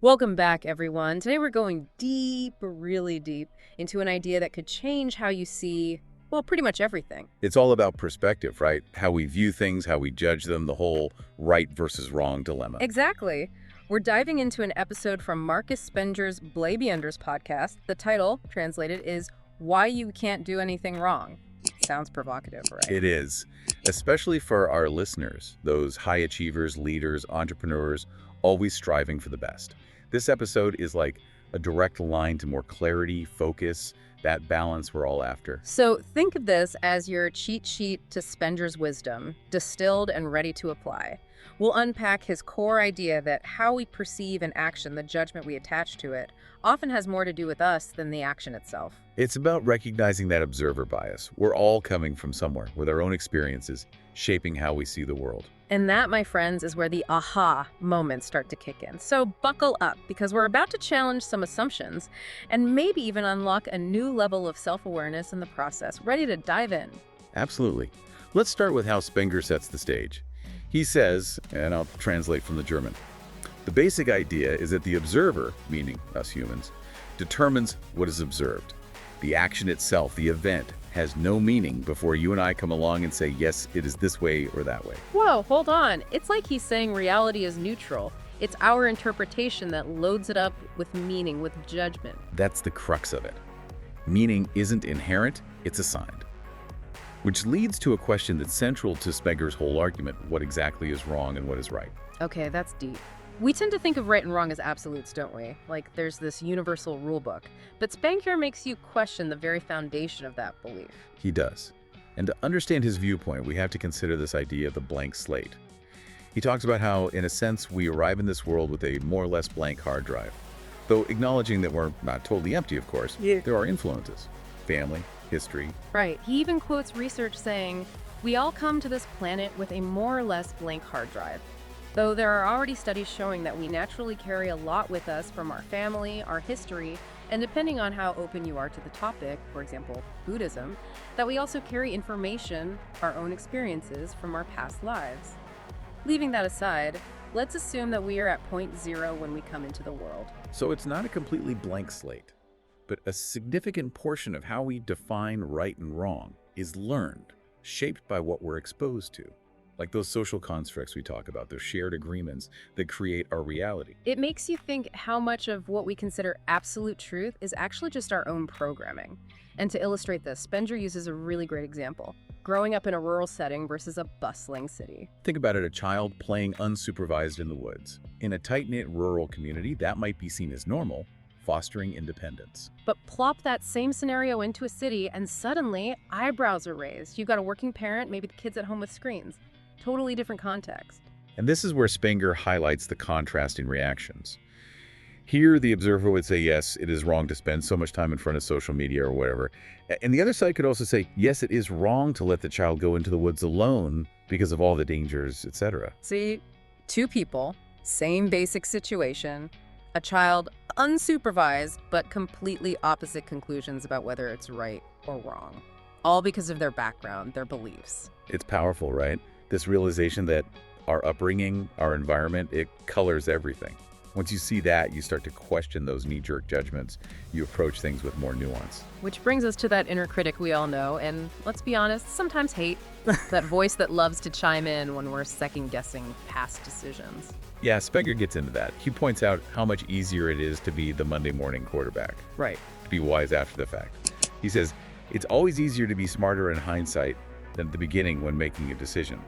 Welcome back, everyone. Today we're going deep, really deep, into an idea that could change how you see, well, pretty much everything. It's all about perspective, right? How we view things, how we judge them, the whole right versus wrong dilemma. Exactly. We're diving into an episode from Markus Spenger's Blabiender's podcast. The title, translated, is Why You Can't Do Anything Wrong. Sounds provocative, right? It is, especially for our listeners, those high achievers, leaders, entrepreneurs, always striving for the best. This episode is like a direct line to more clarity, focus, that balance we're all after. So think of this as your cheat sheet to Spenger's wisdom, distilled and ready to apply. We'll unpack his core idea that how we perceive an action, the judgment we attach to it, often has more to do with us than the action itself. It's about recognizing that observer bias. We're all coming from somewhere with our own experiences, shaping how we see the world. And that, my friends, is where the aha moments start to kick in. So buckle up, because we're about to challenge some assumptions and maybe even unlock a new level of self-awareness in the process. Ready to dive in? Absolutely. Let's start with how Spenger sets the stage. He says, and I'll translate from the German, the basic idea is that the observer, meaning us humans, determines what is observed. The action itself, the event, has no meaning before you and I come along and say, yes, it is this way or that way. Whoa, hold on. It's like he's saying reality is neutral. It's our interpretation that loads it up with meaning, with judgment. That's the crux of it. Meaning isn't inherent, it's assigned. Which leads to a question that's central to Spenger's whole argument, what exactly is wrong and what is right. Okay, that's deep. We tend to think of right and wrong as absolutes, don't we? Like there's this universal rule book. But Spenger makes you question the very foundation of that belief. He does. And to understand his viewpoint, we have to consider this idea of the blank slate. He talks about how, in a sense, we arrive in this world with a more or less blank hard drive. Though acknowledging that we're not totally empty, of course, there are influences. Family, history. Right. He even quotes research saying, we all come to this planet with a more or less blank hard drive. Though there are already studies showing that we naturally carry a lot with us from our family, our history, and depending on how open you are to the topic, for example, Buddhism, that we also carry information, our own experiences from our past lives. Leaving that aside, let's assume that we are at point zero when we come into the world. So it's not a completely blank slate, but a significant portion of how we define right and wrong is learned, shaped by what we're exposed to. Like those social constructs we talk about, those shared agreements that create our reality. It makes you think how much of what we consider absolute truth is actually just our own programming. And to illustrate this, Spenger uses a really great example. Growing up in a rural setting versus a bustling city. Think about it, a child playing unsupervised in the woods. In a tight-knit rural community, that might be seen as normal, fostering independence. But plop that same scenario into a city and suddenly eyebrows are raised. You've got a working parent, maybe the kids at home with screens. Totally different context. And this is where Spenger highlights the contrast in reactions. Here, the observer would say, yes, it is wrong to spend so much time in front of social media or whatever. And the other side could also say, yes, it is wrong to let the child go into the woods alone because of all the dangers, etc. See, two people, same basic situation, a child unsupervised, but completely opposite conclusions about whether it's right or wrong. All because of their background, their beliefs. It's powerful, right? This realization that our upbringing, our environment, it colors everything. Once you see that, you start to question those knee-jerk judgments. You approach things with more nuance. Which brings us to that inner critic we all know, and let's be honest, sometimes hate. That voice that loves to chime in when we're second-guessing past decisions. Yeah, Spenger gets into that. He points out how much easier it is to be the Monday morning quarterback. Right. To be wise after the fact. He says, it's always easier to be smarter in hindsight than at the beginning when making a decision.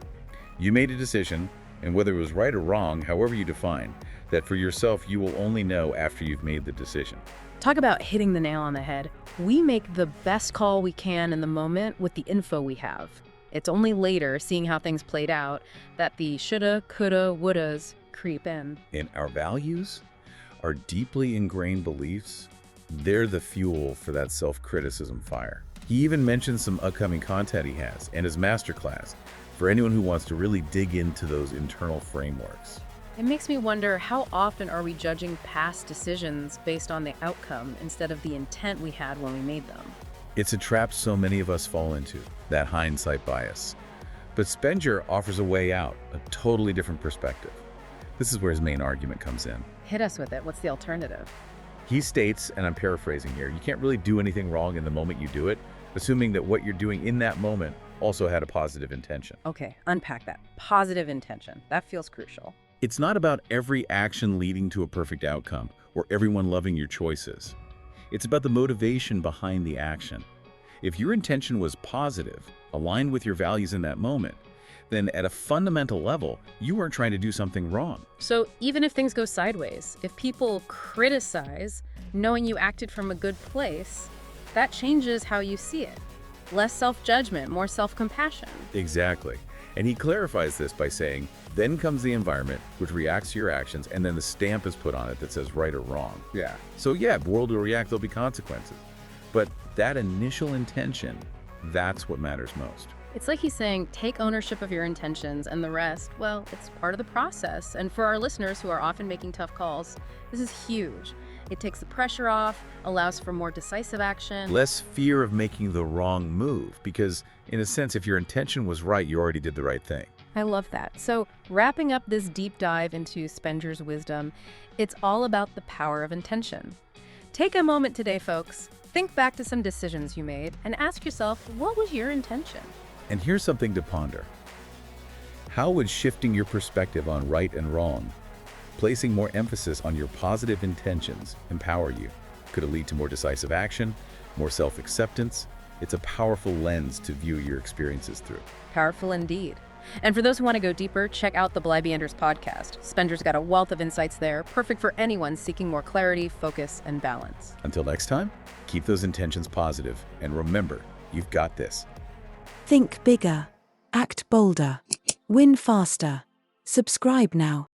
You made a decision, and whether it was right or wrong, however you define, that for yourself you will only know after you've made the decision. Talk about hitting the nail on the head. We make the best call we can in the moment with the info we have. It's only later, seeing how things played out, that the shoulda, coulda, wouldas creep in. And our values, our deeply ingrained beliefs, they're the fuel for that self-criticism fire. He even mentions some upcoming content he has and his masterclass for anyone who wants to really dig into those internal frameworks. It makes me wonder, how often are we judging past decisions based on the outcome instead of the intent we had when we made them? It's a trap so many of us fall into, that hindsight bias. But Spenger offers a way out, a totally different perspective. This is where his main argument comes in. Hit us with it. What's the alternative? He states, and I'm paraphrasing here, you can't really do anything wrong in the moment you do it, assuming that what you're doing in that moment also had a positive intention. Okay, unpack that. Positive intention. That feels crucial. It's not about every action leading to a perfect outcome or everyone loving your choices. It's about the motivation behind the action. If your intention was positive, aligned with your values in that moment, then at a fundamental level, you weren't trying to do something wrong. So even if things go sideways, if people criticize, knowing you acted from a good place, that changes how you see it. Less self-judgment, more self-compassion. Exactly. And he clarifies this by saying, then comes the environment, which reacts to your actions, and then the stamp is put on it that says right or wrong. Yeah. So yeah, the world will react, there'll be consequences. But that initial intention, that's what matters most. It's like he's saying, take ownership of your intentions, and the rest, well, it's part of the process. And for our listeners who are often making tough calls, this is huge. It takes the pressure off, allows for more decisive action. Less fear of making the wrong move, because in a sense, if your intention was right, you already did the right thing. I love that. So wrapping up this deep dive into Spenger's wisdom, it's all about the power of intention. Take a moment today, folks. Think back to some decisions you made and ask yourself, what was your intention? And here's something to ponder. How would shifting your perspective on right and wrong, placing more emphasis on your positive intentions, empower you? Could it lead to more decisive action, more self-acceptance? It's a powerful lens to view your experiences through. Powerful indeed. And for those who want to go deeper, check out the Blybey Anders podcast. Spenger's got a wealth of insights there, perfect for anyone seeking more clarity, focus, and balance. Until next time, keep those intentions positive, and remember, you've got this. Think bigger. Act bolder. Win faster. Subscribe now.